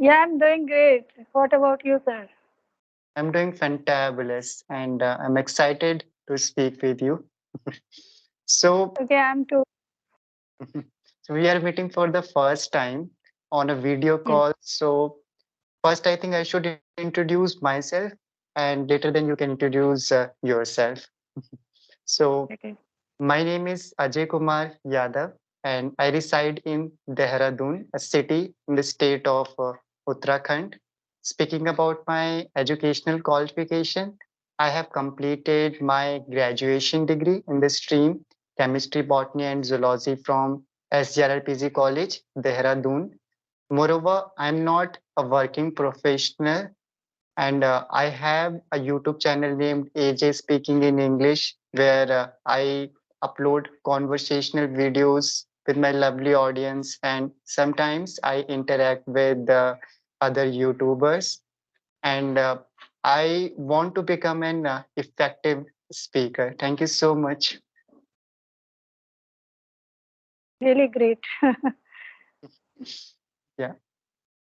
Yeah, I'm doing great. What about you, sir? I'm doing fantabulous and I'm excited to speak with you. So, Okay, I'm too. so we are meeting for the first time on a video Yes. call. So first, I think I should introduce myself and later then you can introduce yourself. So Okay. my name is Ajay Kumar Yadav and I reside in Dehradun, a city in the state of Uttarakhand. Speaking about my educational qualification, I have completed my graduation degree in the stream Chemistry, Botany and Zoology from SGRRPG College, Dehradun. Moreover, I'm not a working professional and I have a YouTube channel named AJ Speaking in English, where I upload conversational videos with my lovely audience, and sometimes I interact with other YouTubers. And I want to become an effective speaker. Thank you so much. Really great. Yeah.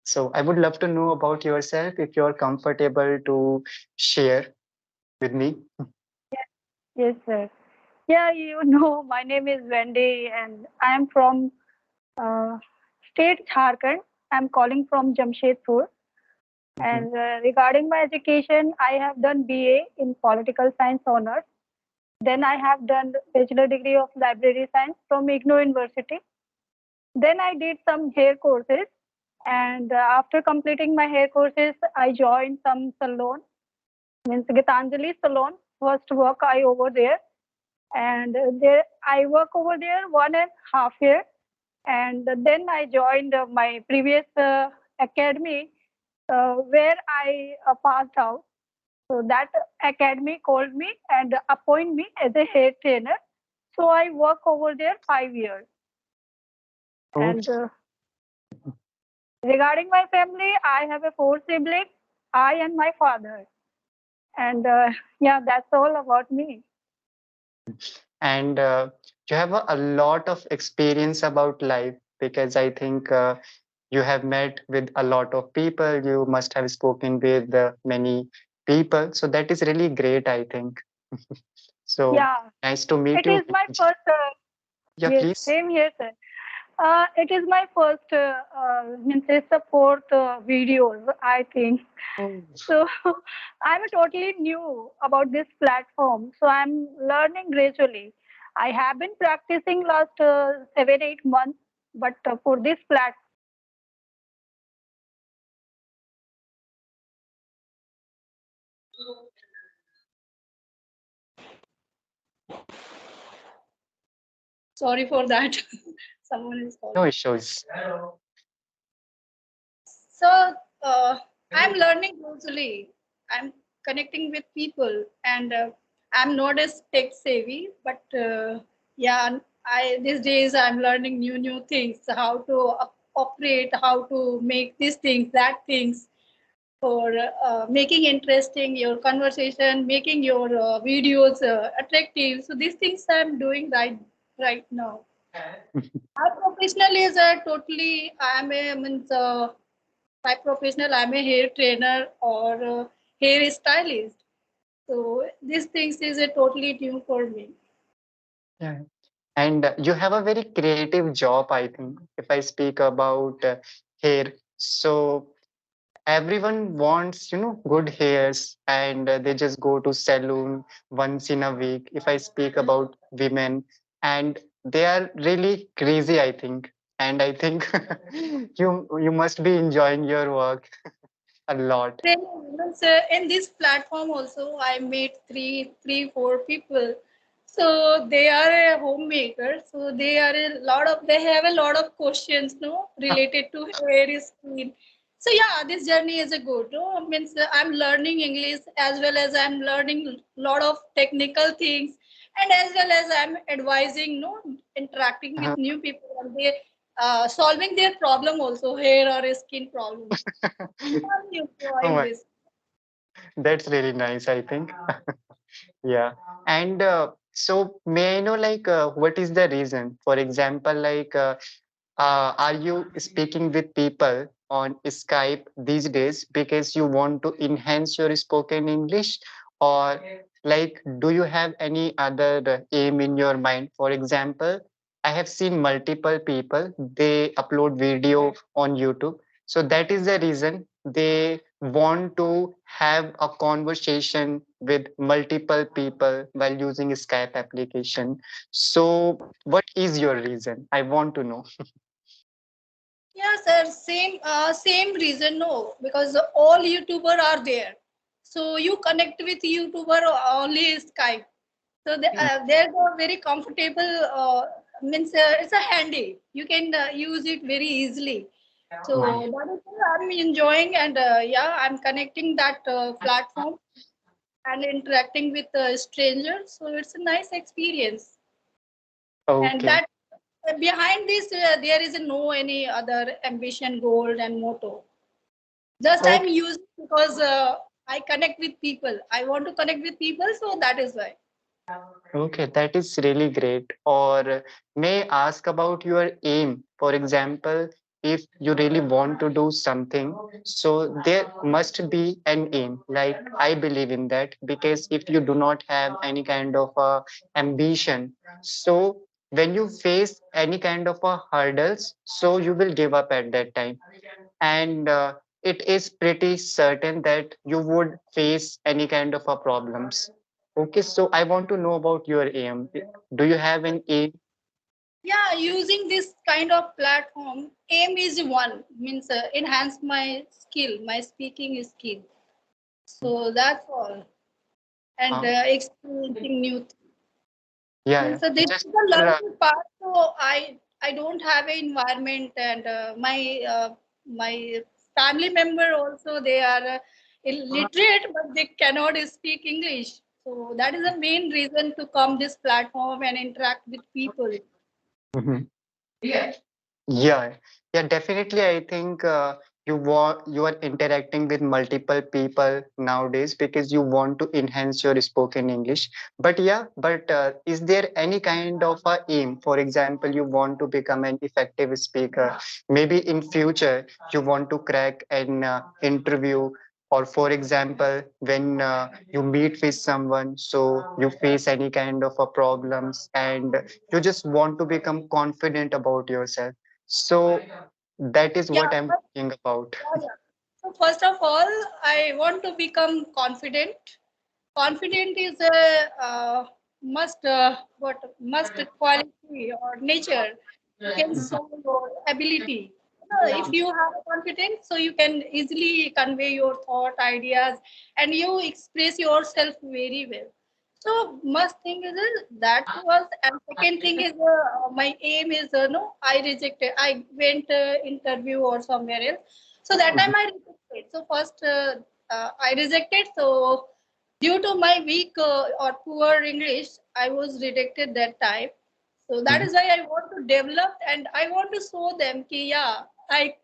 So I would love to know about yourself if you're comfortable to share with me. Yes, sir. Yeah, you know, my name is Vandy and I am from uh, state Jharkhand. I'm calling from Jamshedpur. Mhm. And regarding my education, I have done BA in Political Science Honors. Then I have done Bachelor degree of Library Science from IGNOU University. Then I did some hair courses. And after completing my hair courses, I joined some salon, means Gitanjali salon. First work I over there, and there I work over there 1.5 year, and then I joined my previous academy where I passed out. So that academy called me and appointed me as a hair trainer. So I work over there 5 years. Oh, And regarding my family, I have a four siblings, I and my father. And yeah, that's all about me. and you have a lot of experience about life because I think you have met with a lot of people. You must have spoken with many people. So that is really great, I think. So Yeah, nice to meet it you. is my first. Yeah, Yes, please. same here, sir. It is my first, means it's the fourth videos, I think. Oh. So I'm totally new about this platform. So I'm learning gradually. I have been practicing last 7, 8 months, but for this platform, sorry for that. Someone is No calling. issues. So I'm learning gradually. I'm connecting with people, and I'm not as tech savvy, but yeah, I these days I'm learning new things, how to operate, how to make these things, that things, for making interesting your conversation, making your videos attractive. So these things I'm doing right now. My professional is totally I'm a means. By professional, I'm a hair trainer or hair stylist. So these things is a totally new for me. Yeah. And you have a very creative job, I think. If I speak about hair, so everyone wants good hairs and they just go to salon once in a week. If I speak about women, and they are really crazy, I think. And I think you must be enjoying your work a lot. Then in this platform also, I met four people. So they are a homemaker. So they have a lot of questions, no, related to hair, skin. So yeah, this journey is a good. No? Means I'm learning English as well as I'm learning lot of technical things, and as well as I'm advising, no, interacting with new people, and they solving their problem also, hair or skin problem. I'm Oh enjoying my, this. that's really nice, I think. Yeah. And so may I know like what is the reason? For example, like are you speaking with people on Skype these days because you want to enhance your spoken English, or like do you have any other aim in your mind? For example, I have seen multiple people, they upload video on YouTube. So that is the reason they want to have a conversation with multiple people while using Skype application. So what is your reason? I want to know. Yeah, sir. Same reason. No, because all YouTuber are there. So you connect with YouTuber only Skype. So there's a very comfortable. Means it's a handy. You can use it very easily. So that is what I'm enjoying, and yeah, I'm connecting that platform and interacting with strangers. So it's a nice experience, and Okay. that behind this there is no any other ambition, goal, and motto. Just I'm Okay. using because I connect with people. I want to connect with people, so that is why. Okay, that is really great. Or may I ask about your aim? For example, if you really want to do something, so there must be an aim. Like I believe in that because if you do not have any kind of ambition, so when you face any kind of hurdles, so you will give up at that time. And it is pretty certain that you would face any kind of problems. Okay, so I want to know about your aim. Do you have an aim? Yeah, using this kind of platform, aim is one means enhance my skill, my speaking skill. So that's all, and Uh, experiencing new. yeah, And yeah. so this Just is the for learning part. So I don't have an environment, and my family member also they are illiterate, but they cannot speak English. So that is the main reason to come this platform and interact with people. Mhm. Yeah, yeah, definitely. I think you are interacting with multiple people nowadays because you want to enhance your spoken English. But yeah, but is there any kind of a aim? For example, you want to become an effective speaker. Maybe in future you want to crack an interview. Or for example, when you meet with someone, so you face any kind of a problems and you just want to become confident about yourself, so that is Yeah, what I'm talking about. yeah, yeah. So first of all, I want to become confident. Confident is a must quality or nature. You can show your ability. If you have a confidence, so you can easily convey your thought, ideas, and you express yourself very well. So must thing is that was, and second thing is my aim is no, I rejected. I went interview or somewhere else. So that time Mhm, I rejected. So first I rejected. So due to my weak or poor English, I was rejected that time. So that mhm, is why I want to develop, and I want to show them ki yeah, I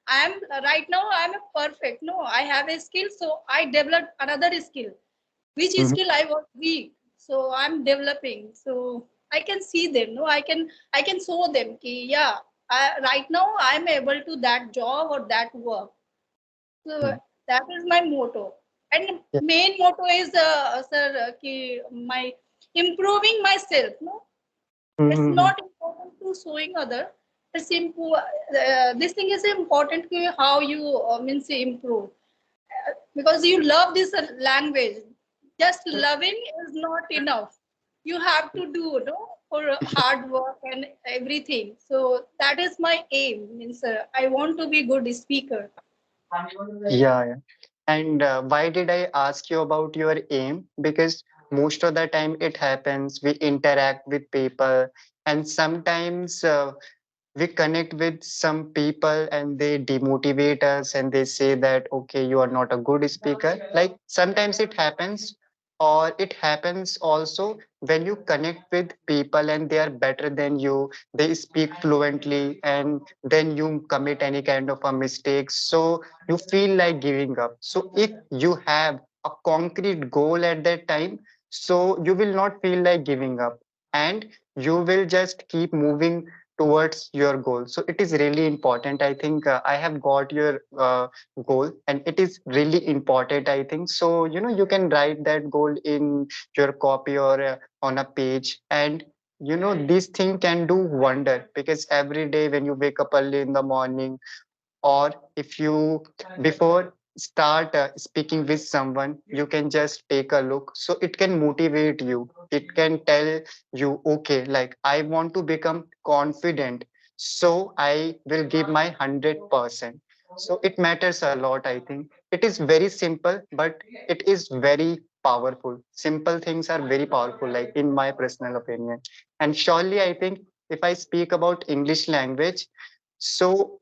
am right now I am a perfect. No, I have a skill, so I developed another skill. Which mhm, skill I was weak, so I'm developing. So I can see them. No, I can show them ki yeah, right now I'm able to that job or that work. So mhm. that is my motto. And Yeah. main motto is, sir, ki my improving myself. No, it's Mhm, not important to showing other. It's this thing is important ki how you means improve, because you love this language. Just loving is not enough. You have to do no for hard work and everything. So that is my aim. Means I want to be good speaker. yeah, yeah. And why did I ask you about your aim? Because most of the time it happens, we interact with people, and sometimes we connect with some people and they demotivate us and they say that okay, you are not a good speaker. Like sometimes it happens, or it happens also when you connect with people and they are better than you, they speak fluently, and then you commit any kind of a mistake, so you feel like giving up. So if you have a concrete goal at that time, so you will not feel like giving up, and you will just keep moving towards your goal. So it is really important. I think I have got your goal, and it is really important, I think. So you can write that goal in your copy or on a page, and this thing can do wonder, because every day when you wake up early in the morning, or if you before start speaking with someone, you can just take a look, so it can motivate you. It can tell you, okay, like I want to become confident, so I will give my 100%. So it matters a lot, I think. It is very simple, but it is very powerful. Simple things are very powerful, like in my personal opinion. And surely, I think, if I speak about English language, so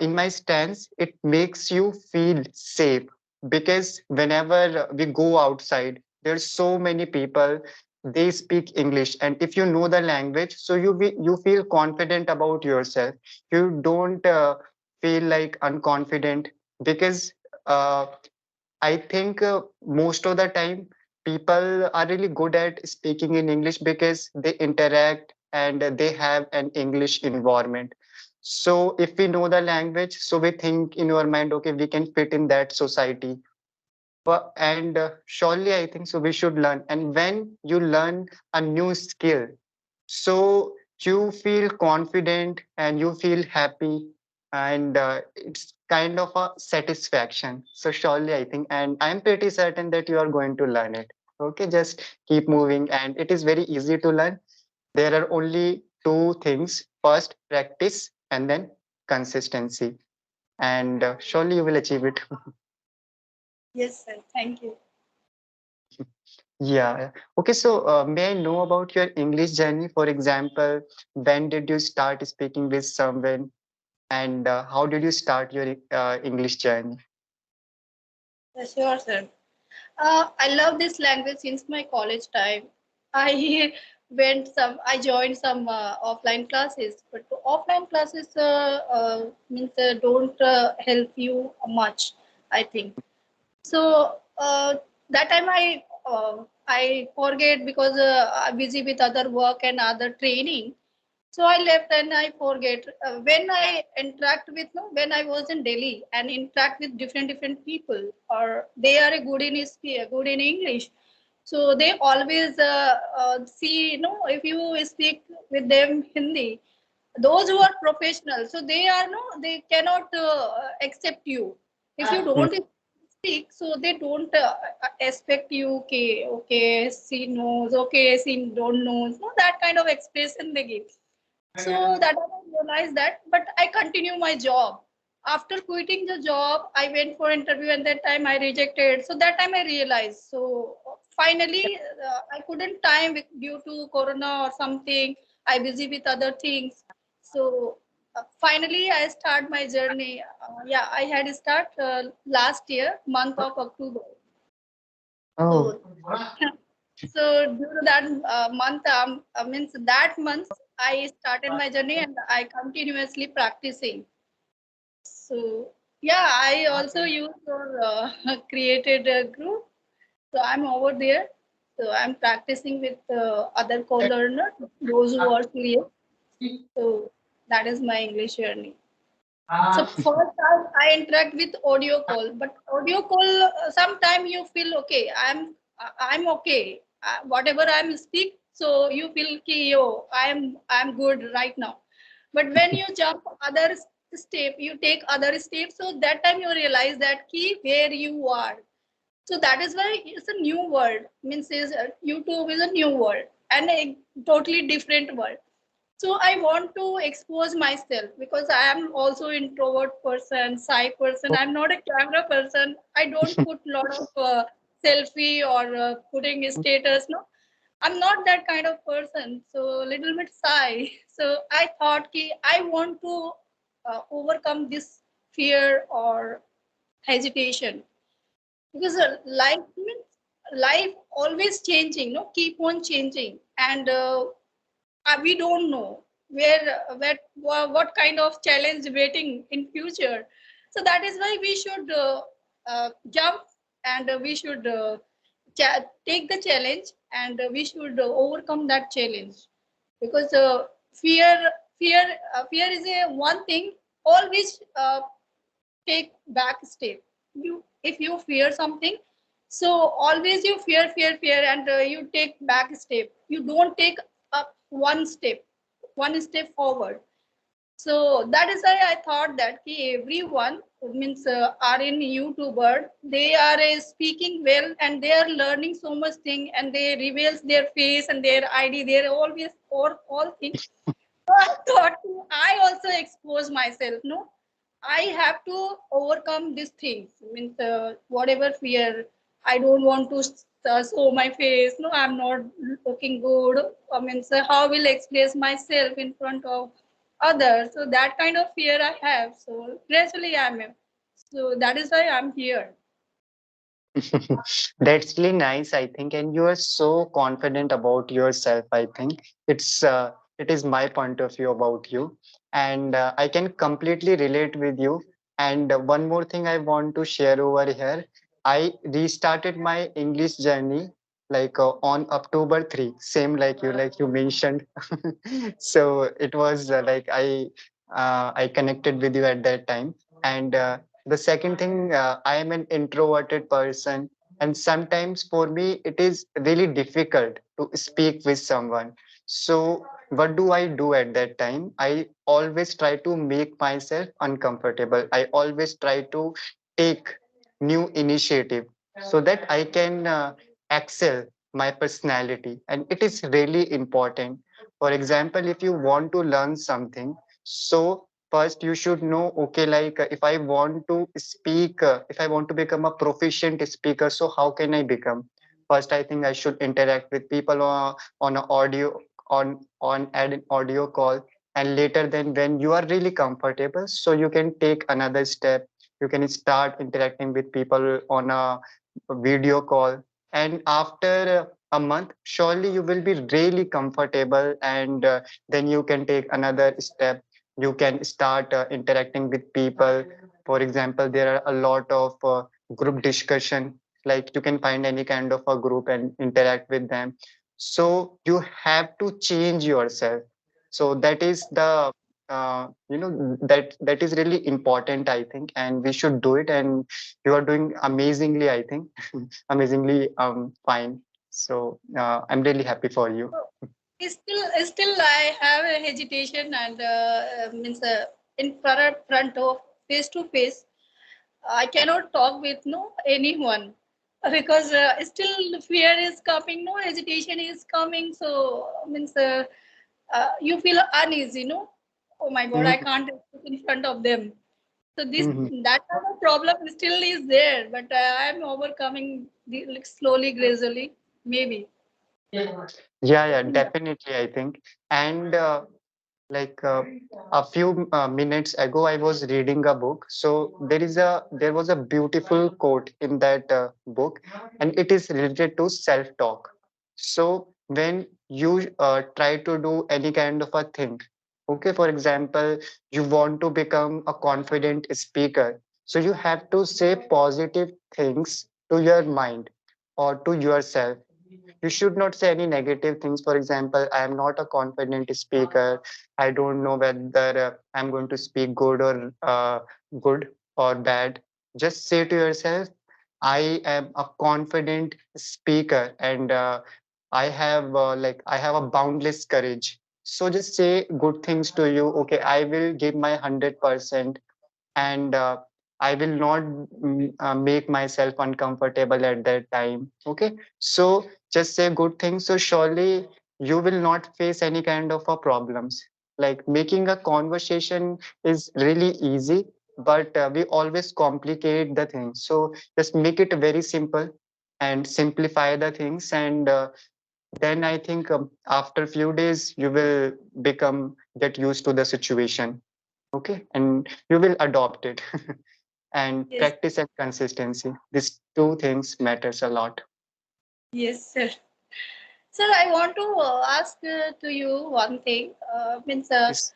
in my stance, it makes you feel safe, because whenever we go outside, there's so many people, they speak English, and if you know the language, so you feel confident about yourself. You don't feel like unconfident, because uh, I think most of the time people are really good at speaking in English because they interact and they have an English environment. So if we know the language, so we think in our mind, okay, we can fit in that society. But and surely I think so we should learn. And when you learn a new skill, so you feel confident and you feel happy, and it's kind of a satisfaction. So surely I think, and I'm pretty certain that you are going to learn it. Okay, just keep moving, and it is very easy to learn. There are only two things: first practice, and then consistency, and surely you will achieve it. Yes, sir. Thank you. Yeah. Okay. So, may I know about your English journey? For example, when did you start speaking with someone, and how did you start your English journey? Sure, sir. I love this language since my college time. I I joined some offline classes, but offline classes means don't help you much, I think. So that time I forget because I'm busy with other work and other training. So I left and I forget. When I interact with, no, when I was in Delhi and interact with different people, or they are good in good in English, so they always see, if you speak with them Hindi, those who are professional, so they are no, they cannot accept you if you Hmm. don't speak. So they don't expect you. Okay, okay, she knows. Okay, she don't knows. No, that kind of expression they give. So that time I realized that, but I continue my job. After quitting the job, I went for interview, and that time I rejected. So that time I realized. So finally, I couldn't time due to Corona or something. I busy with other things. So finally, I start my journey. Yeah, I had start last year, month of October. Oh, So so due to that month, means that month, I started my journey and I continuously practicing. So yeah, I also use your created a group. So I'm over there. So I'm practicing with other co-learners, those who are serious. So that is my English journey. So first I interact with audio call, but audio call sometimes you feel okay. I'm okay. Whatever I'm speak, so you feel ki yo I'm good right now. But when you jump other step, you take other steps. So that time you realize that key where you are. So that is why it's a new world. Means is YouTube is a new world and a totally different world. So I want to expose myself because I am also introvert person, shy person. I'm not a camera person. I don't put lot of selfie or putting status. No, I'm not that kind of person. So little bit shy. So I thought ki I want to overcome this fear or hesitation because life always changing. No, keep on changing and. We don't know where what kind of challenge waiting in future. So that is why we should jump and we should take the challenge and we should overcome that challenge because fear fear is a one thing. Always take back step. You if you fear something, so always you fear, and you take back step. You don't take up one step forward. So that is why I thought that everyone means are in YouTuber. They are speaking well and they are learning so much thing, and they reveals their face and their ID. They're always all things. So I thought I also expose myself. No, I have to overcome these things. Means whatever fear, I don't want to show my face. No, I'm not looking good. I mean, so how will I express myself in front of others? So that kind of fear I have. So gradually I'm. So that is why I'm here. That's really nice, I think, and you are so confident about yourself. I think it is my point of view about you, and I can completely relate with you. And one more thing I want to share over here, I restarted my English journey like on October 3, same like you mentioned. So it was I connected with you at that time, and the second thing, I am an introverted person, and sometimes for me it is really difficult to speak with someone. So what do I do at that time? I always try to make myself uncomfortable. I always try to take new initiative so that I can excel my personality, and it is really important. For example, if you want to learn something, so first you should know, okay, if I want to speak, if I want to become a proficient speaker, so how can I become? First, I think I should interact with people on a audio an audio call, and later then when you are really comfortable, so you can take another step. You can start interacting with people on a video call, and after a month, surely you will be really comfortable, and then you can take another step. You can start interacting with people. For example, there are a lot of group discussion, like you can find any kind of a group and interact with them. So you have to change yourself. So that is the that is really important, I think, and we should do it, and you are doing amazingly, I think. Amazingly fine. So I'm really happy for you. Still I have a hesitation, and means in front of face to face I cannot talk with no anyone, because still fear is coming, no hesitation is coming. So means you feel uneasy, no. Oh my God, I Mhm, can't speak in front of them. So this mhm. that kind of problem still is there, but I am overcoming like slowly, gradually, maybe. Yeah, yeah, definitely, I think. And like a few minutes ago, I was reading a book. So there was a beautiful quote in that book, and it is related to self-talk. So when you try to do any kind of a thing, okay, for example, you want to become a confident speaker, so you have to say positive things to your mind or to yourself. You should not say any negative things. For example, I am not a confident speaker. I don't know whether I'm going to speak good or bad. Just say to yourself, I am a confident speaker, and I have a boundless courage. So just say good things to you. Okay, I will give my 100%, and I will not make myself uncomfortable at that time. Okay, so just say good things. So surely you will not face any kind of a problems. Like making a conversation is really easy, but we always complicate the things. So just make it very simple and simplify the things, and then I think after few days you will become get used to the situation. Okay, and you will adopt it. And Yes, practice and consistency, these two things matters a lot. yes, sir. Sir, I want to ask to you one thing. Means Yes.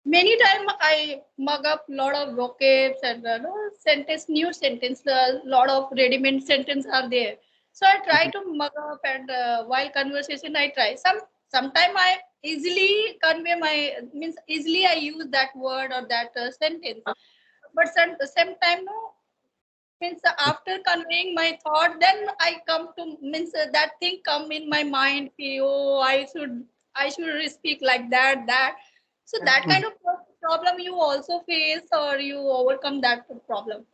many time I mug up lot of vocabs and no, sentence, new sentence. Lot of ready-made sentence are there. So I try Mhm. to mug up, and while conversation I try. sometimes I easily convey my means easily I use that word or that sentence. But sometimes no, means after conveying my thought, then I come to means that thing come in my mind. Ki, oh, I should speak like that. So that kind of problem you also face or you overcome that problem.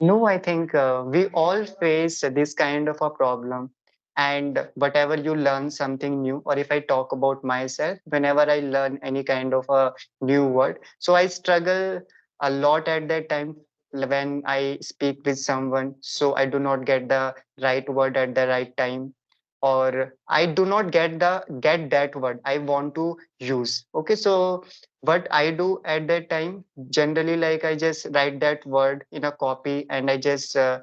No, I think we all face this kind of a problem. And whatever you learn something new, or if I talk about myself, whenever I learn any kind of a new word, so I struggle a lot at that time when I speak with someone. So I do not get the right word at the right time, or I do not get that word I want to use. Okay, so what I do at that time, generally, like I just write that word in a copy and I just uh,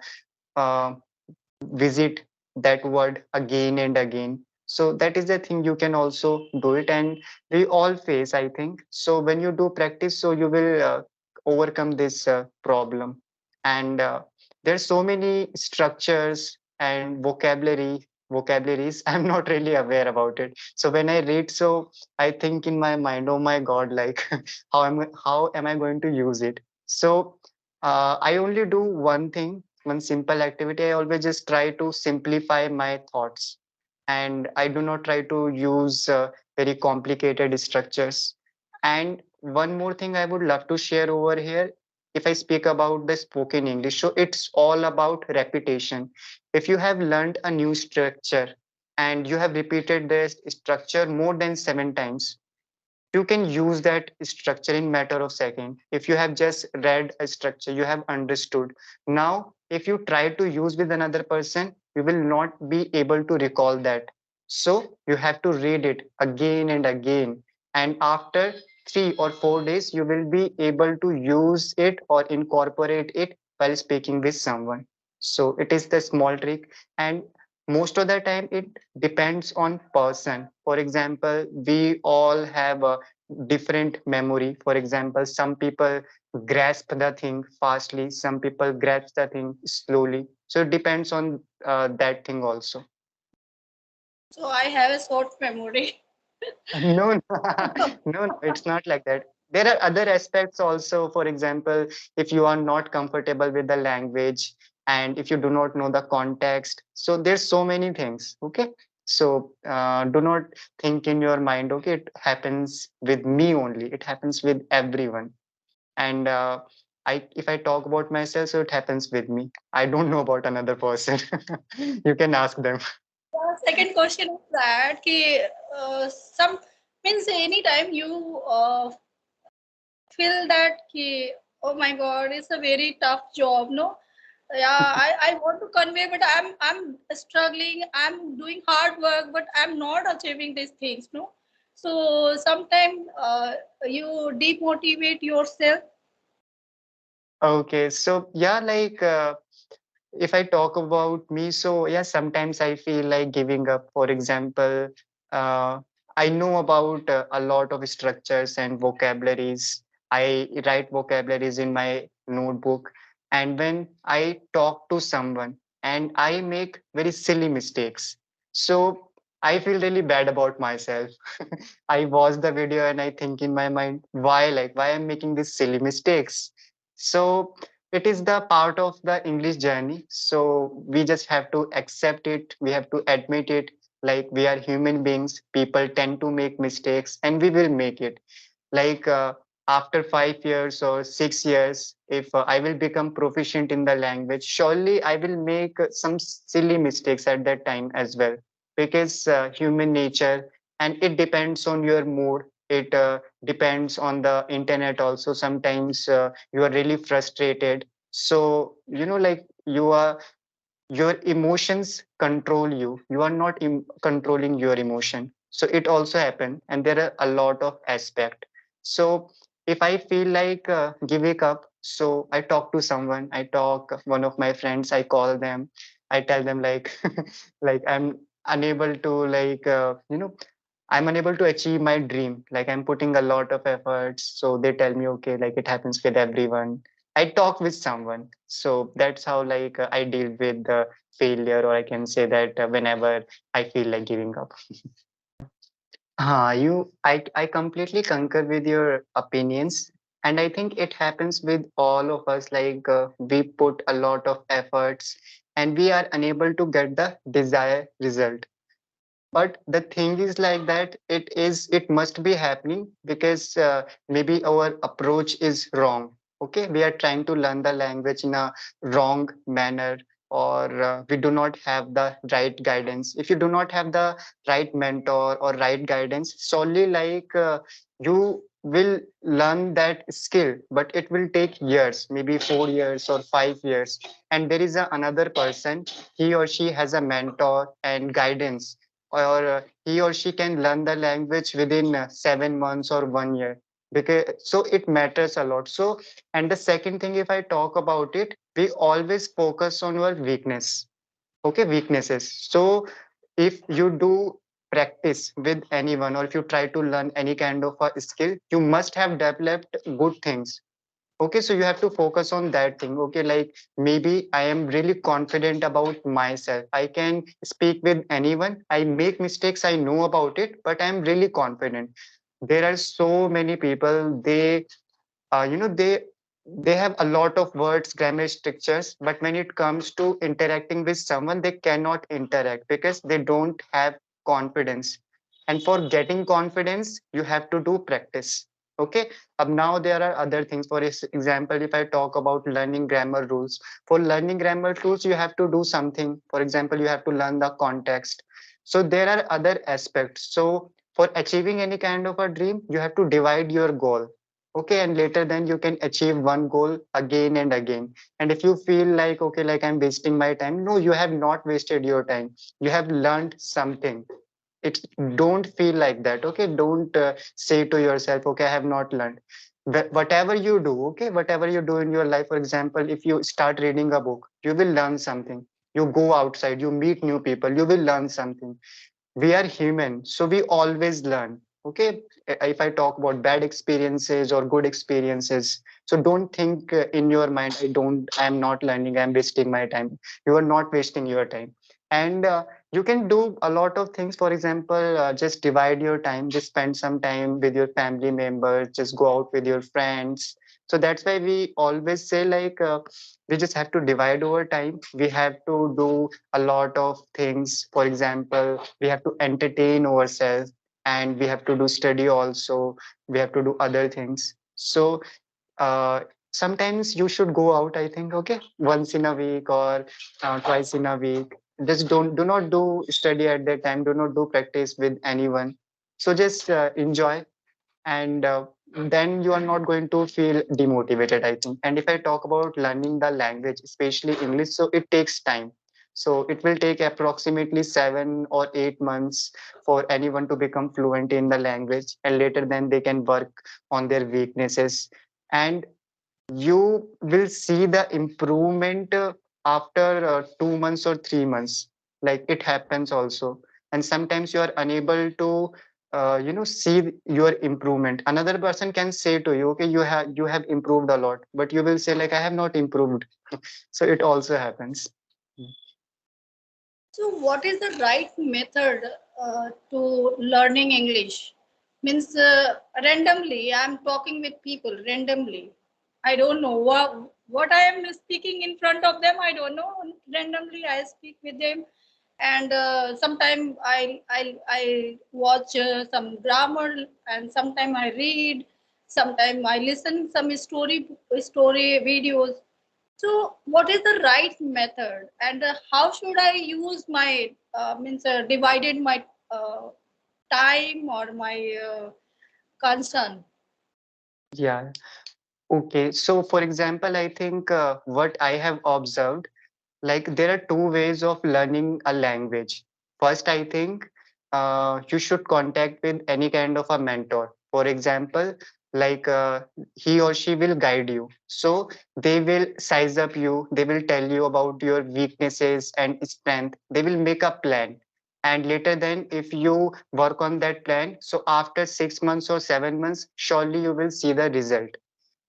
visit that word again and again. So that is the thing, you can also do it, and we all face, I think. So when you do practice, so you will overcome this problem. And there's so many structures and vocabularies I'm not really aware about it. So when I read, so I think in my mind, oh my god, like how am I going to use it? So I only do one thing, one simple activity. I always just try to simplify my thoughts, and I do not try to use very complicated structures. And one more thing I would love to share over here, if I speak about the spoken English, so it's all about repetition. If you have learned a new structure and you have repeated this structure more than 7 times, you can use that structure in matter of second. If you have just read a structure, you have understood. Now if you try to use with another person, you will not be able to recall that. So you have to read it again and again, and after 3 or 4 days you will be able to use it or incorporate it while speaking with someone. So it is the small trick, and most of the time it depends on person. For example, we all have a different memory. For example, some people grasp the thing fastly, some people grasp the thing slowly. So it depends on that thing also. So I have a short memory. No, no, no, it's not like that. There are other aspects also. For example, if you are not comfortable with the language and if you do not know the context, so there's so many things. Okay, so do not think in your mind, okay, it happens with me only. It happens with everyone. And if I talk about myself, so it happens with me. I don't know about another person. You can ask them. Second question is that ki, some means anytime you feel that ki, oh my god, it's a very tough job, no? Yeah, I want to convey, but I'm struggling. I'm doing hard work, but I'm not achieving these things, no? So sometimes you demotivate yourself. Okay, so yeah, like if I talk about me, so yeah, sometimes I feel like giving up. For example, uh, I know about a lot of structures and vocabularies. I write vocabularies in my notebook, and when I talk to someone and I make very silly mistakes, so I feel really bad about myself. I watch the video and I think in my mind, why I'm making these silly mistakes. So it is the part of the English journey. So we just have to accept it. We have to admit it. Like we are human beings. People tend to make mistakes and we will make it. Like after 5 years or 6 years, if I will become proficient in the language, surely I will make some silly mistakes at that time as well, because human nature, and it depends on your mood. It depends on the internet also. Sometimes you are really frustrated, so like your emotions control you. You are not controlling your emotion. So it also happen, and there are a lot of aspect. So if I feel like giving up, so I talk to someone. I talk one of my friends. I call them. I tell them like like I'm unable to I'm unable to achieve my dream. Like I'm putting a lot of efforts. So they tell me, okay, like it happens with everyone. I talk with someone. So that's how like I deal with the failure, or I can say that whenever I feel like giving up. I completely concur with your opinions, and I think it happens with all of us. Like we put a lot of efforts, and we are unable to get the desired result. But the thing is like that it must be happening because maybe our approach is wrong. Okay, we are trying to learn the language in a wrong manner, or we do not have the right guidance. If you do not have the right mentor or right guidance, solely like you will learn that skill, but it will take years, maybe 4 years or 5 years. And there is another person, he or she has a mentor and guidance, or he or she can learn the language within 7 months or 1 year, because so it matters a lot. So, and the second thing, if I talk about it, we always focus on your weakness. Okay, weaknesses. So if you do practice with anyone, or if you try to learn any kind of a skill, you must have developed good things. Okay, so you have to focus on that thing. Okay, like maybe I am really confident about myself. I can speak with anyone. I make mistakes, I know about it, but I'm really confident. There are so many people, they have a lot of words, grammar structures, but when it comes to interacting with someone, they cannot interact because they don't have confidence. And for getting confidence, you have to do practice. Okay, now there are other things. For example, if I talk about learning grammar rules, for learning grammar rules, you have to do something. For example, you have to learn the context. So there are other aspects. So for achieving any kind of a dream, you have to divide your goal. Okay, and later then you can achieve one goal again and again. And if you feel like, okay, like I'm wasting my time, no, you have not wasted your time. You have learned something. It don't feel like that. Okay, don't say to yourself, okay, I have not learned. Whatever you do, okay, whatever you do in your life, for example, if you start reading a book, you will learn something. You go outside, you meet new people, you will learn something. We are human, so we always learn. Okay, if I talk about bad experiences or good experiences, so don't think in your mind, I'm not learning, I'm wasting my time. You are not wasting your time. And you can do a lot of things. For example, just divide your time, just spend some time with your family members, just go out with your friends. So that's why we always say like we just have to divide our time. We have to do a lot of things. For example, we have to entertain ourselves, and we have to do study also. We have to do other things. So uh, sometimes you should go out, I think. Okay, once in a week or twice in a week. Just do not do study at that time. Do not do practice with anyone. So just enjoy, and then you are not going to feel demotivated, I think. And if I talk about learning the language, especially English, so it takes time. So it will take approximately 7 or 8 months for anyone to become fluent in the language, and later then they can work on their weaknesses. And you will see the improvement after 2 months or 3 months. Like it happens also. And sometimes you are unable to see your improvement. Another person can say to you, okay, you have improved a lot, but you will say like, I have not improved. So it also happens. So, what is the right method to learning English? Means randomly, I'm talking with people randomly. I don't know what I am speaking in front of them. I don't know. Randomly, I speak with them, and sometimes I watch some grammar, and sometimes I read. Sometimes I listen some story videos. So, what is the right method, and how should I use my means divided my time or my concern? Yeah. Okay. So for example, I think what I have observed, like there are two ways of learning a language. First, I think you should contact with any kind of a mentor. For example, like he or she will guide you. So they will size up you, they will tell you about your weaknesses and strength, they will make a plan. And later then, if you work on that plan, so after 6 months or 7 months, surely you will see the result.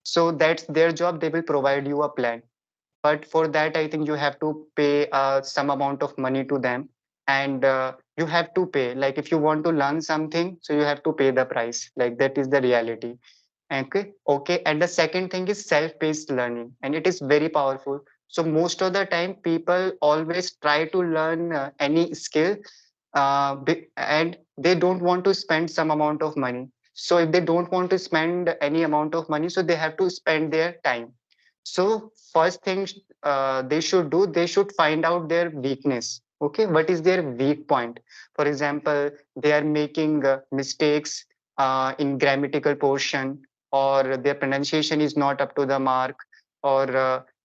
So that's their job, they will provide you a plan. But for that, I think you have to pay some amount of money to them. and you have to pay. Like if you want to learn something, so you have to pay the price. Like that is the reality. Okay. And the second thing is self-paced learning, and it is very powerful. So most of the time, people always try to learn any skill, and they don't want to spend some amount of money. So if they don't want to spend any amount of money, so they have to spend their time. So first thing they should do, they should find out their weakness. Okay, what is their weak point? For example, they are making mistakes in grammatical portion, or their pronunciation is not up to the mark, or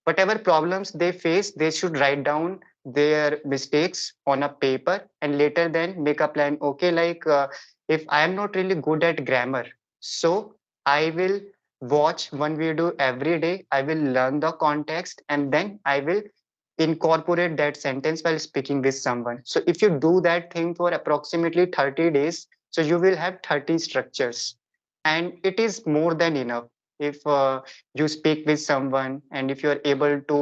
whatever problems they face, they should write down their mistakes on a paper and later then make a plan. Okay, like if I am not really good at grammar, so I will watch one video every day. I will learn the context and then I will incorporate that sentence while speaking with someone. So if you do that thing for approximately 30 days, so you will have 30 structures, and it is more than enough. If you speak with someone and if you are able to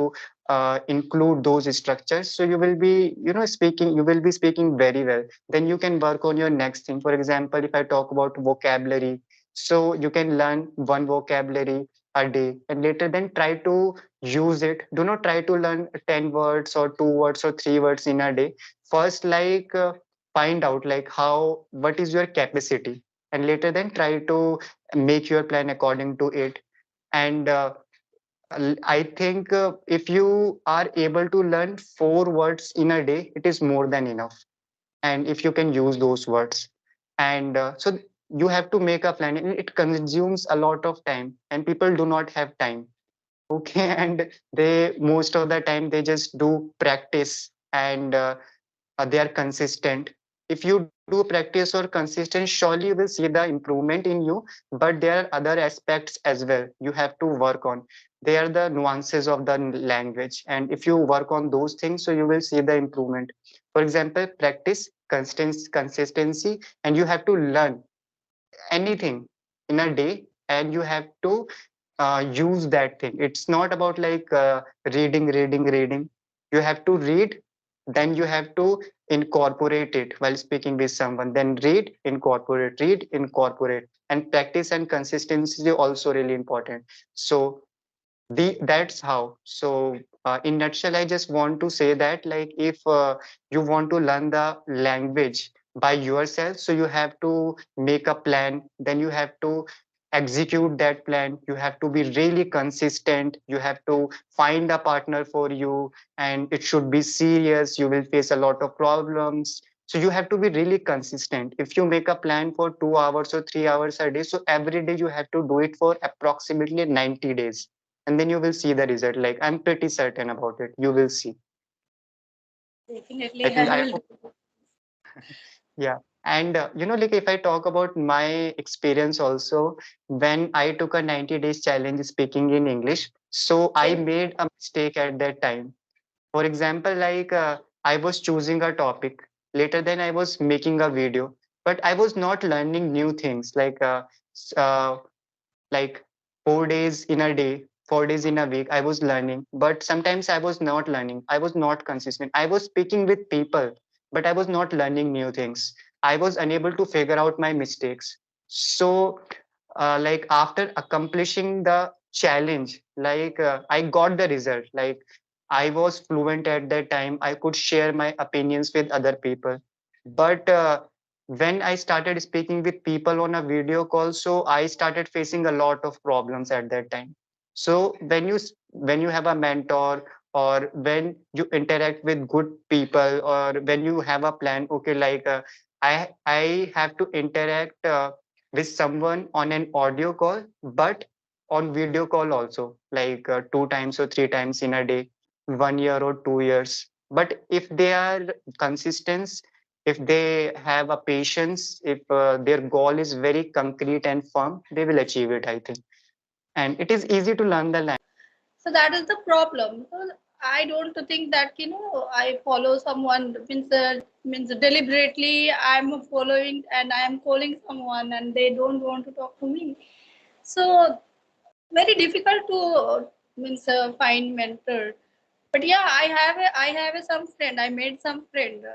include those structures, so you will be, speaking, you will be speaking very well. Then you can work on your next thing. For example, if I talk about vocabulary, so you can learn one vocabulary a day and later then try to use it. Do not try to learn 10 words or 2 words or 3 words in a day. First, like find out like how, what is your capacity, and later then try to make your plan according to it. And I think if you are able to learn 4 words in a day, it is more than enough. And if you can use those words, and so you have to make a plan, and it consumes a lot of time, and people do not have time. Okay. And they, most of the time, they just do practice, and they are consistent. If you do practice or consistent, surely you will see the improvement in you. But there are other aspects as well you have to work on. They are the nuances of the language, and if you work on those things, so you will see the improvement. For example, practice, consistency, and you have to learn anything in a day, and you have to use that thing. It's not about like reading. You have to read, then you have to incorporate it while speaking with someone. Then read, incorporate, and practice and consistency is also really important. So that's how. So in nutshell, I just want to say that like if you want to learn the language by yourself, so you have to make a plan, then you have to execute that plan, you have to be really consistent, you have to find a partner for you, and it should be serious. You will face a lot of problems, so you have to be really consistent. If you make a plan for 2 hours or 3 hours a day, so every day you have to do it for approximately 90 days, and then you will see the result. Like I'm pretty certain about it, you will see. I Definitely, I think I will hope. do. Yeah. And like if I talk about my experience also, when I took a 90 days challenge speaking in English, so I Okay. made a mistake at that time. For example, like I was choosing a topic, later then I was making a video, but I was not learning new things. Like 4 days in a day, 4 days in a week, I was learning. But sometimes I was not learning. I was not consistent. I was speaking with people, but I was not learning new things. I was unable to figure out my mistakes. So, like after accomplishing the challenge, like I got the result. Like I was fluent at that time. I could share my opinions with other people. But when I started speaking with people on a video call, so I started facing a lot of problems at that time. So when you have a mentor, or when you interact with good people, or when you have a plan, okay, like I have to interact with someone on an audio call, but on video call also, like 2 times or 3 times in a day, 1 year or 2 years. But if they are consistent, if they have a patience, if their goal is very concrete and firm, they will achieve it, I think. And it is easy to learn the language. So that is the problem. So I don't think that I follow someone means deliberately I'm following and I am calling someone and they don't want to talk to me. So very difficult to means find mentor. But yeah, I have some friend. I made some friend.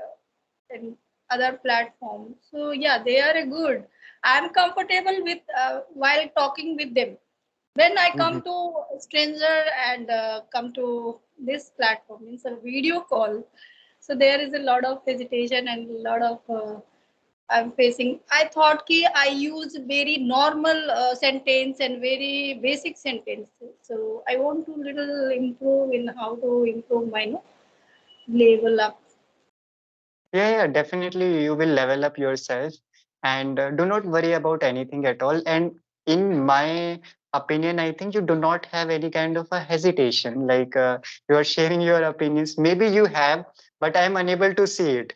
and other platforms. So yeah, they are a good. I'm comfortable with while talking with them. When I come Mhm. to a stranger and come to this platform, means a video call, so there is a lot of hesitation and a lot of I'm facing. I thought ki I use very normal sentence and very basic sentence. So I want to little improve in how to improve my level up. Yeah, yeah, definitely you will level up yourself and do not worry about anything at all. And in my opinion, I think you do not have any kind of a hesitation. Like you are sharing your opinions. Maybe you have, but I am unable to see it.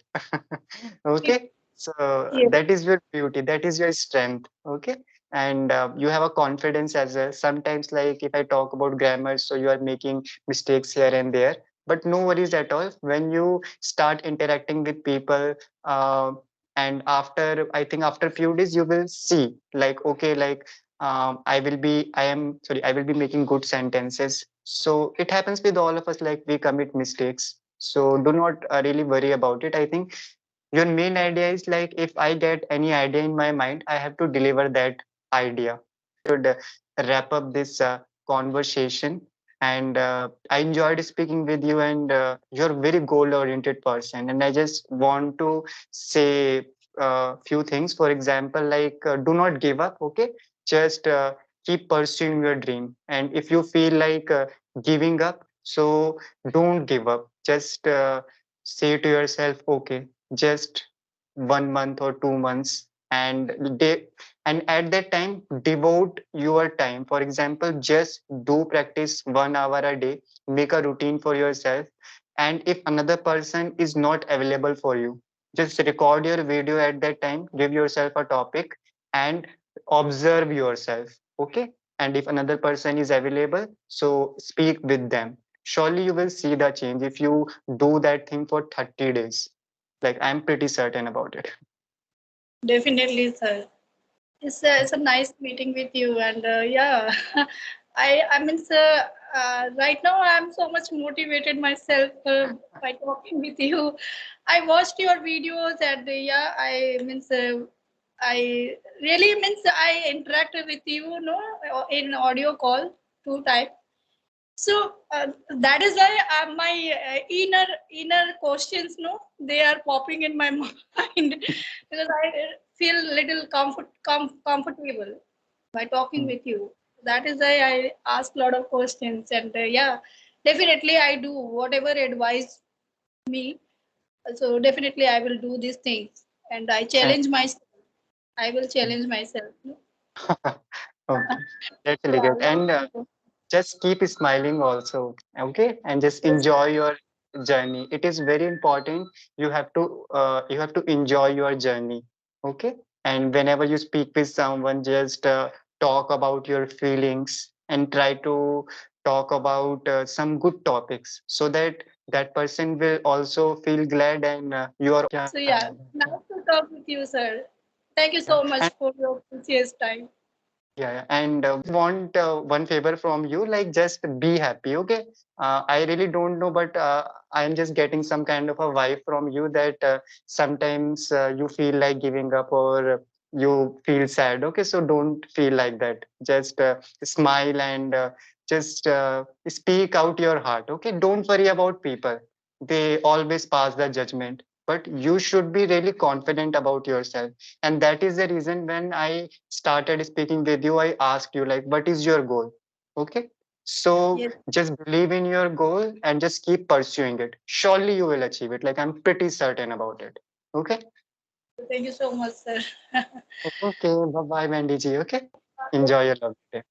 Okay. So Yes, that is your beauty. That is your strength. Okay. And you have a confidence as well. Sometimes, like if I talk about grammar, so you are making mistakes here and there, but no worries at all when you start interacting with people, uh, and after I think after few days you will see like okay, like I will be making good sentences. So it happens with all of us, like we commit mistakes, so do not really worry about it. I think your main idea is like if I get any idea in my mind, I have to deliver that idea. Should wrap up this conversation. And I enjoyed speaking with you. And you're a very goal-oriented person. And I just want to say a few things. For example, like do not give up. Okay, just keep pursuing your dream. And if you feel like giving up, so don't give up. Just say to yourself, okay, just 1 month or 2 months, and and at that time devote your time. For example, just do practice 1 hour a day, make a routine for yourself. And if another person is not available for you, just record your video at that time, give yourself a topic, and observe yourself. Okay, and if another person is available, so speak with them. Surely you will see the change if you do that thing for 30 days. Like I'm pretty certain about it. definitely, sir. It's a nice meeting with you, and yeah, I mean, sir, right now I'm so much motivated myself by talking with you. I watched your videos, and yeah, I means I really means I interacted with you, no, in audio call 2 times. So that is why my inner questions, no, they are popping in my mind because I feel little comfortable by talking Mm. with you. That is why I ask a lot of questions, and yeah, definitely I do whatever advice me. So definitely I will do these things, and I And challenge myself. I will challenge myself. No? okay, that's really Yeah, good. And just keep smiling also. Okay, and just yes, enjoy your journey. It is very important. You have to enjoy your journey. Okay, and whenever you speak with someone, just talk about your feelings and try to talk about some good topics so that that person will also feel glad. And you are so yeah, yeah, nice to talk with you, sir. Thank you yeah. so much for your precious time. Yeah, yeah. And want one favor from you, like just be happy, okay? I really don't know, but I'm just getting some kind of a vibe from you that sometimes you feel like giving up or you feel sad, okay? So don't feel like that. Just smile and just speak out your heart, okay? Don't worry about people. They always pass the judgment, but you should be really confident about yourself. And that is the reason when I started speaking with you, I asked you like, what is your goal? Okay. So Yes, just believe in your goal and just keep pursuing it. Surely you will achieve it. Like I'm pretty certain about it. Okay. thank you so much, sir. Okay. Bye bye, Mandy ji. Okay. Enjoy your love day.